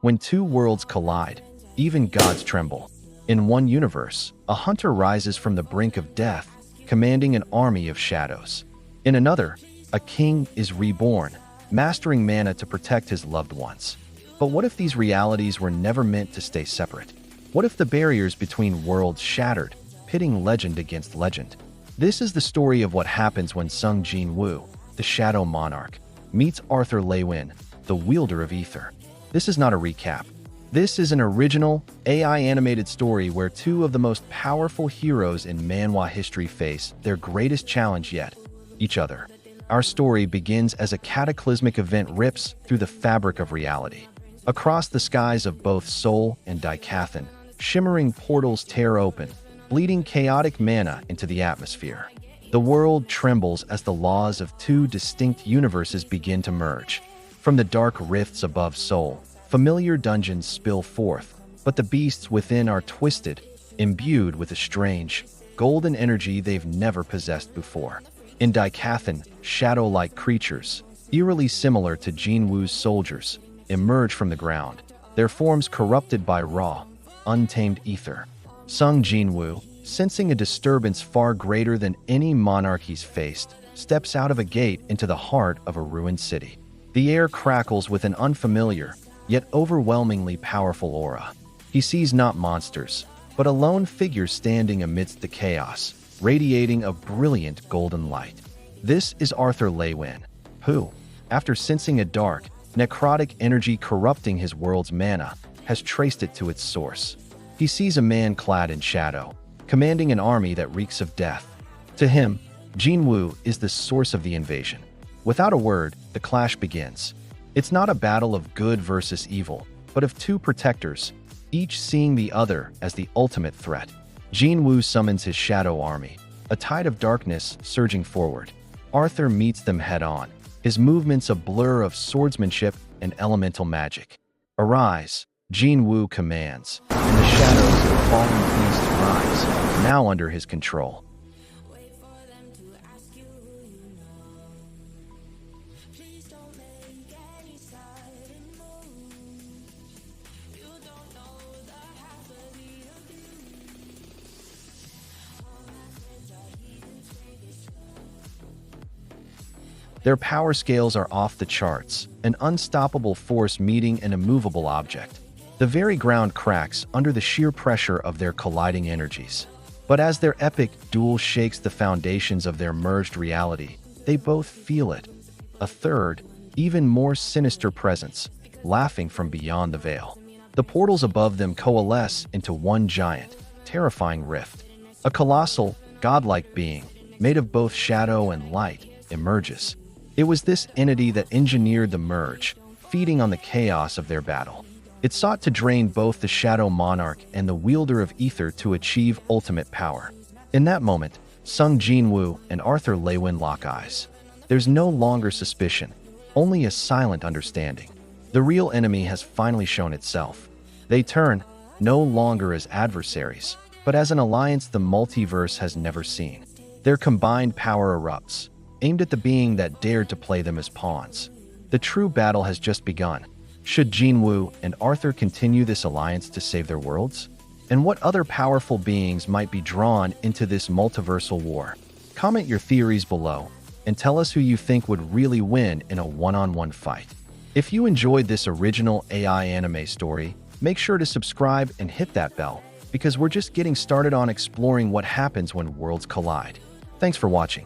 When two worlds collide, even gods tremble. In one universe, a hunter rises from the brink of death, commanding an army of shadows. In another, a king is reborn, mastering mana to protect his loved ones. But what if these realities were never meant to stay separate? What if the barriers between worlds shattered, pitting legend against legend? This is the story of what happens when Jin-Woo, the Shadow Monarch, meets Arthur Leywin, the wielder of ether. This is not a recap. This is an original, AI-animated story where two of the most powerful heroes in Manhwa history face their greatest challenge yet, each other. Our story begins as a cataclysmic event rips through the fabric of reality. Across the skies of both Seoul and Daikathan, shimmering portals tear open, bleeding chaotic mana into the atmosphere. The world trembles as the laws of two distinct universes begin to merge. From the dark rifts above Seoul, familiar dungeons spill forth, but the beasts within are twisted, imbued with a strange, golden energy they've never possessed before. In Daikathan, shadow-like creatures, eerily similar to Jin-Woo's soldiers, emerge from the ground, their forms corrupted by raw, untamed ether. Jin-Woo, sensing a disturbance far greater than any monarch he's faced, steps out of a gate into the heart of a ruined city. The air crackles with an unfamiliar, yet overwhelmingly powerful aura. He sees not monsters, but a lone figure standing amidst the chaos, radiating a brilliant golden light. This is Arthur Leywin, who, after sensing a dark, necrotic energy corrupting his world's mana, has traced it to its source. He sees a man clad in shadow, commanding an army that reeks of death. To him, Jin-Woo is the source of the invasion. Without a word, the clash begins. It's not a battle of good versus evil, but of two protectors, each seeing the other as the ultimate threat. Jin-Woo summons his shadow army, a tide of darkness surging forward. Arthur meets them head-on, his movements a blur of swordsmanship and elemental magic. Arise, Jin-Woo commands, and the shadows of the fallen beasts rise, now under his control. Their power scales are off the charts, an unstoppable force meeting an immovable object. The very ground cracks under the sheer pressure of their colliding energies. But as their epic duel shakes the foundations of their merged reality, they both feel it. A third, even more sinister presence, laughing from beyond the veil. The portals above them coalesce into one giant, terrifying rift. A colossal, godlike being, made of both shadow and light, emerges. It was this entity that engineered the merge, feeding on the chaos of their battle. It sought to drain both the Shadow Monarch and the wielder of ether to achieve ultimate power. In that moment, Jin-Woo and Arthur Leywin lock eyes. There's no longer suspicion, only a silent understanding. The real enemy has finally shown itself. They turn, no longer as adversaries, but as an alliance the multiverse has never seen. Their combined power erupts, aimed at the being that dared to play them as pawns. The true battle has just begun. Should Jin-Woo and Arthur continue this alliance to save their worlds? And what other powerful beings might be drawn into this multiversal war? Comment your theories below, and tell us who you think would really win in a one-on-one fight. If you enjoyed this original AI anime story, make sure to subscribe and hit that bell, because we're just getting started on exploring what happens when worlds collide. Thanks for watching.